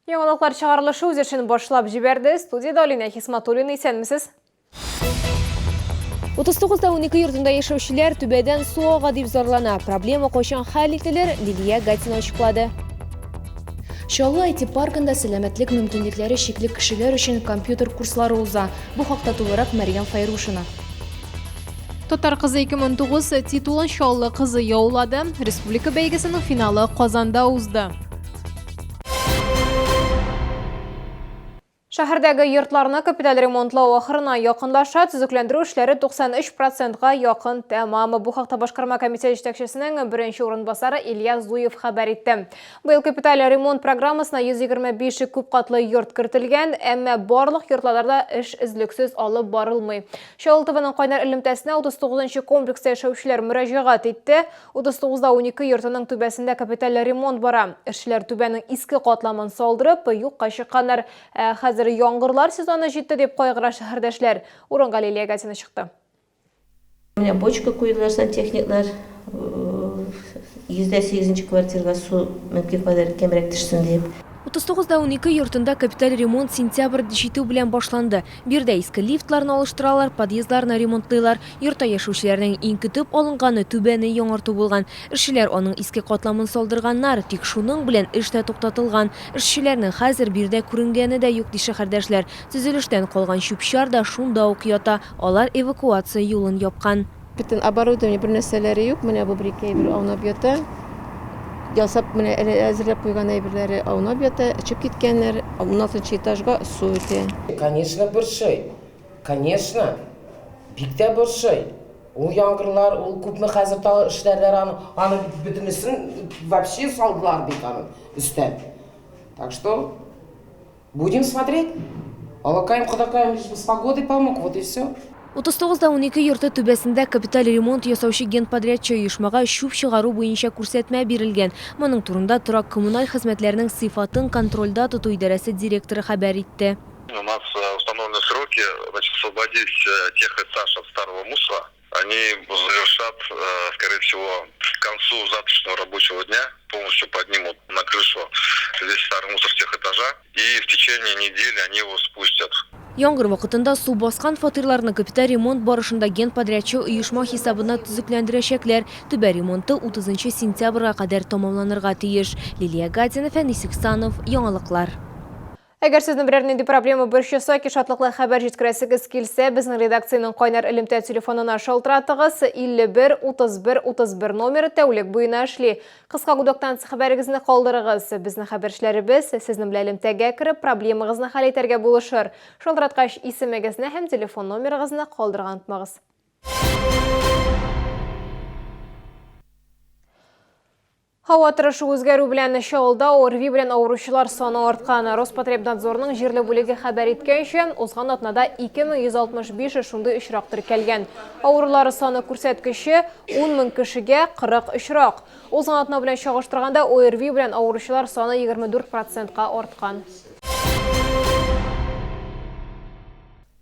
Яңалыклар чыгарылышы үз эшен башлап җибәрде. Студияда Алина Хисматуллина, исәнмесез? 39-12 йортында яшәүчеләр түбәдән су ага дип зарлана. Проблема кайчан хәл ителер? Лилия Гатина ачыклады. Чаллы IT-паркында сәламәтлек мөмкинлекләре шикле кешеләр өчен компьютер курслары уза. Бу хакта тулырак Мәрьям Файрушина. Татар кызы 2009 титулын Чаллы кызы яулады. Республика бәйгесенең финалы Казанда узды. Шәһәрдәге йортларны капиталь ремонтлау ахырына якынлаша, төзекләндерү эшләре 93%-га якын тәмамы. Бу хакта башкарма комитет җитәкчесенең беренче урынбасары Илья Зуев хәбәр итте. Быел капиталь ремонт программасына 125 күп катлы йорт кертелгән, әмма барлык йортларда эш излексез алып барылмый. Чаллы ТВ-ның кайнар элемтәсенә 39-нчы комплекста яшәүчеләр мөрәҗәгать итте. 39-12 йортының түбәсендә капиталь ремонт бара. Эшчеләр түбәнең иске катламын салдырып, юкка чыкканнар. Хәзер яңгырлар сезоны җитте дип кайгыра шәһәрдәшләр. Урынга Лилия Гатина чыкты. У меня бочка куйдылар, сантехниклар. 108-нче квартирага су мөмкин кадәр кемрәк төшсен дип. 39-12 йортында капиталь ремонт сентябрь җитү белән башланды. Бирдә иске лифтларны алыштыралар, подъездларны ремонтлыйлар. Йортта яшәүчеләрнең иң көтеп алынганы түбәне яңарту булган. Эшчеләр аның иске катламын салдырганнар, тик шуның белән эш тә туктатылган. Эшчеләрнең хәзер бирдә күренгәне дә юк ди шәһәрдәшләр. Төзелештән калган чүпчар да шунда ук ята. Алар эвакуация юлын япкан. Бүтән оборудование бер нәрсәләре юк. Менә бу брикей бер аунап ята. Ясап менә әзерләп куйган әйберләре аунап ята, ичеп киткәннәр. 16-нчы этажга су үтә. Конечно, биршей. Конечно. Биктә биршей. Ул яңгырлар, ул күпме хәзер та эшләрләр аны бөтенесен вообще салдылар бит аны өстән. Так что будем смотреть. Алакаем ходакаем лишь с погодой помог, вот и все. 39-12 йорты түбәсендә капиталь ремонт ясаучы генподрядчы оешмага шуп чыгару буенча күрсәтмә бирелгән. Моның турында торак коммуналь хезмәтләрнең сыйфатын контрольдә тоту идарәсе директоры хәбәр итте. У нас установлены сроки, значит, освободить тех этаж от старого мусора. Они завершат, скорее всего, к концу завтрашнего рабочего дня, полностью поднимут на крышу весь старый мусор с тех этажа, и в течение недели они его спустят. Яңгыр вакытында су баскан фатирларны капиталь ремонт барышында генподрядчы оешма хисабына төзекләндерәчәкләр. Төбә ремонты 30 сентябрьгә кадәр тамамланырга тиеш. Лилия Гатина, Фәнис Ихсанов, яңалыклар. Әгәр сезнең берәр нинди проблема борчыса, ки шатлыклы хәбәр җиткерәсегез килсә, безнең редакциянең кайнар элемтә телефонына шалтыратыгыз. 51 31 31 номеры тәүлек буена эшли. Кыска гудоктан хәбәрегезне калдырыгыз. Безнең хәбәрчеләребез сезнең белән элемтәгә кереп проблемагызны хәл итәргә булышыр. Шалтыраткач исемегезне һәм телефон номерыгызны калдырган унытмагыз. Һава торышы үзгәрү белән Чаллыда ОРВИ белән авыручылар саны арткан. Роспотребнадзорның җирле бүлеге хәбәр иткәнчә, узган атнада 2165 шундый очрак теркәлгән. Авырулар саны күрсәткече 10 000 кешегә 40 очрак. Узган атна белән чагыштырганда ОРВИ белән авыручылар саны 24%-ка арткан.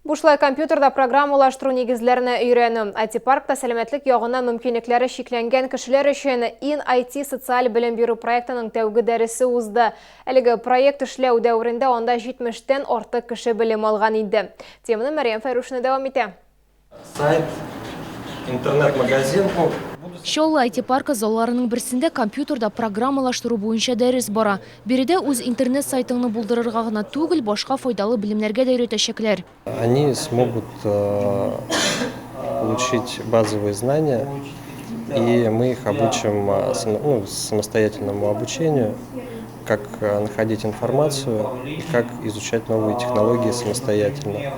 Бушлай компьютерда программалаштыру нигезләренә өйрәнү. IT-паркта сәламәтлек ягына мөмкинлекләре шикләнгән кешеләр өчен IN-IT социаль белем бирү проектының тәүге дәресе узды. Әлеге проект эшләү дәврендә анда 70-тән артык кеше белем алган иде. Теманы Мәрьям Файрушина дәвам итә. Сайт, интернет-магазин. Чаллы IT-паркы залларының берсендә компьютерда программалаштыру буенча дәрес бара. Биредә үз интернет сайтыңны булдырырга гына түгел, башка файдалы белемнәргә дә өйрәтәчәкләр. Они смогут получить базовые знания, и мы их обучим самостоятельному обучению, как находить информацию и как изучать новые технологии самостоятельно.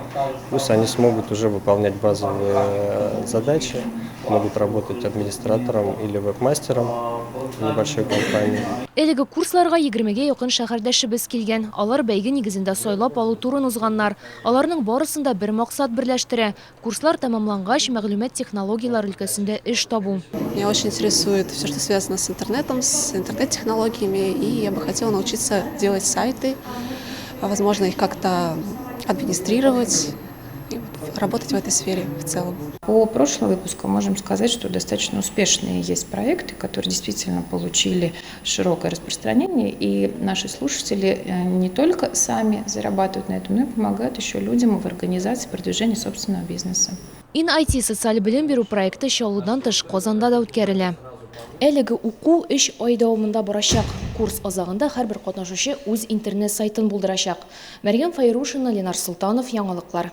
Плюс они смогут уже выполнять базовые задачи, могут работать администратором или веб-мастером в небольшой компании. Әлеге курсларга 20-гә якын шәһәрдәшебез килгән. Алар бәйге нигезендә сайлап алу турын узганнар. Аларның барысында бер максат берләштерә. Курслар тәмамлангач, мәгълүмат технологиялар өлкәсендә эш табу. Меня очень интересует все, что связано с интернетом, с интернет-технологиями, и я бы хотела научиться делать сайты, возможно, их как-то администрировать, работать в этой сфере в целом. По прошлому выпуску можем сказать, что достаточно успешные есть проекты, которые действительно получили широкое распространение, и наши слушатели не только сами зарабатывают на этом, но и помогают еще людям в организации продвижения собственного бизнеса. IT социаль білім беру проекті Шаулудан тыш Қазанда да өткерілі. Әлігі уку 3 ай дауымында барашақ. Курс азағында һәрбір катнашучы үз интернет сайтын булдырачак. Мәргәм Файрушина, Ленар Султанов, яңалыклар.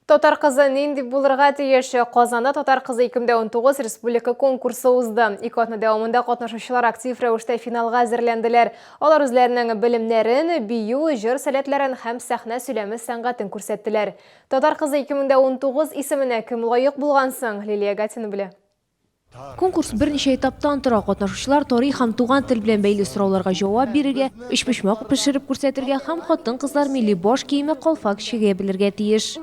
Татар кызы нинди булырга тиеш? Казанда Татар кызы 2019 республика конкурсы узды. Ике атна дәвамында катнашучылар актив рәвештә финалга әзерләнделәр. Алар үзләренең белемнәрен, бию, җыр сәләтләрен һәм сәхнә сөйләме сәнгатен күрсәттеләр. Татар кызы 2019 исеменә кем лаек булган соң? Лилия Гатина белә. Конкурс берничә этаптан тора. Катнашучылар тарих һәм туган тел белән бәйле сорауларга җавап бирергә, эчпочмак пешереп күрсәтергә һәм хатын-кызлар милли баш киеме калфак чигә белергә тиеш.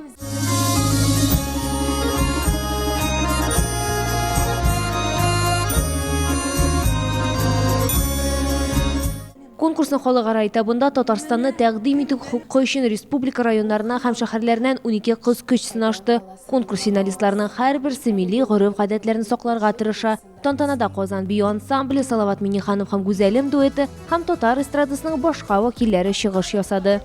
Конкурсның халыкара этабында Татарстанны тәкъдим итү хукукы өчен республика районнарына һәм шәһәрләреннән 12 кыз көч сынашты. Конкурс финалистларының һәрберсе милли гореф-гадәтләрен сакларга тырыша. Тантанада Казан бию ансамбле, Салават Миниханов һәм Гүзәлем дуэты һәм татар эстрадасының башка вәкилләре чыгыш ясады.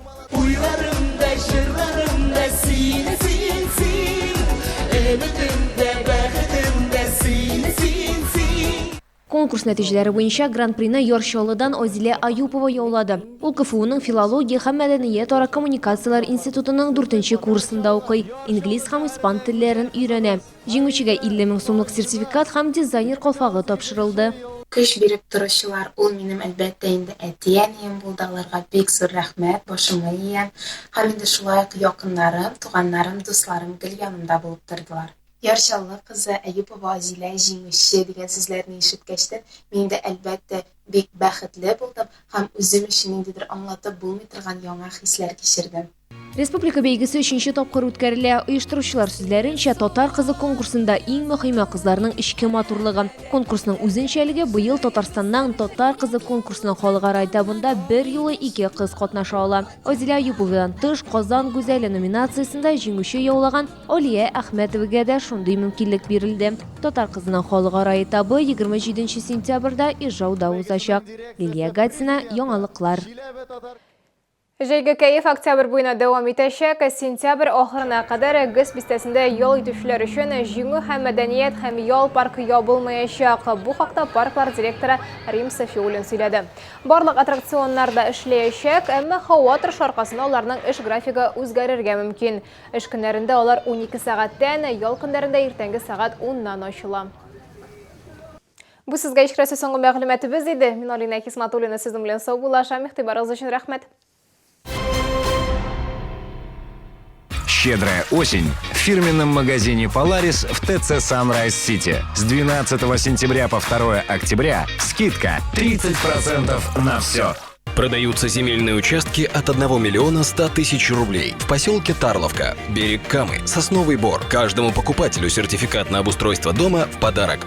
Конкурс нәтиҗәләре буенча Гран-прины Ярчалыдан Азилә Аюпова яулады. Ул КФУның филология һәм мәдәният ара коммуникациялар институтының 4-нче курсында укый. Инглиз һәм испан телләрен өйрәнә. Җиңүчегә 50 000 сумлык сертификат һәм дизайнер калфагы тапшырылды. Көч биреп торучылар, ул минем әлбәттә инде әтиәнием булды, аларга бик зур рәхмәт, башымны иям. Һәм инде шулай ук якыннарым, туганнарым, дусларым гел янымда булып тордылар. Ярчаллы кызы Аюпова Азилә җиңүче дигән сүзләрне ишеткәчтән, мин дә әлбәттә бик бәхетле булдым һәм үзем өчен ниндидер аңлатып булмый торган яңа хисләр кичердем. Республика бәйгесе 3-нче тапкыр үткәрелә. Оештыручылар сүзләренчә, Татар кызы конкурсында иң мөһиме кызларның ички матурлыгы. Конкурсның үзенчәлеге быел Татарстаннан Татар кызы конкурсының халыкара этабында бер юлы 2 кыз катнаша ала. Азилә Аюповадан тыш Казан гүзәле номинациясендә җиңүче яулаган Алия Әхмәтовага да шундый мөмкинлек бирелде. Татар кызының халыкара этабы 27 сентябрьдә Ижауда узачак. Лилия Гатина, яңалыклар. Җәйге кәеф октябрь буена дәвам итәчәк. Сентябрь ахырына кадәр ГЭС бистәсендә ял итүчеләр өчен җиңү һәм мәдәният һәм ял паркы ябылмаячак. Бу хакта парклар директоры Рим Сафиуллин сөйләде. Барлык аттракционнарда эшләячәк, әмма һава торышы аркасында аларның эш графигы үзгәрергә мөмкин. Эш көннәрендә алар 12 сәгатьтән, ял көннәрендә иртәнге сәгать 10-нан ачыла. Бу сезгә ишкерәсе соңгы мәгълүматыбыз иде. Мин Алина Кисматуллина сезнең белән сау булашам. Игътибарыгыз өчен рәхмәт. Щедрая осень в фирменном магазине Polaris в ТЦ Sunrise City. С 12 сентября по 2 октября скидка 30% на все. Продаются земельные участки от 1 миллиона 100 тысяч рублей в поселке Тарловка, берег Камы, Сосновый Бор. Каждому покупателю сертификат на обустройство дома в подарок.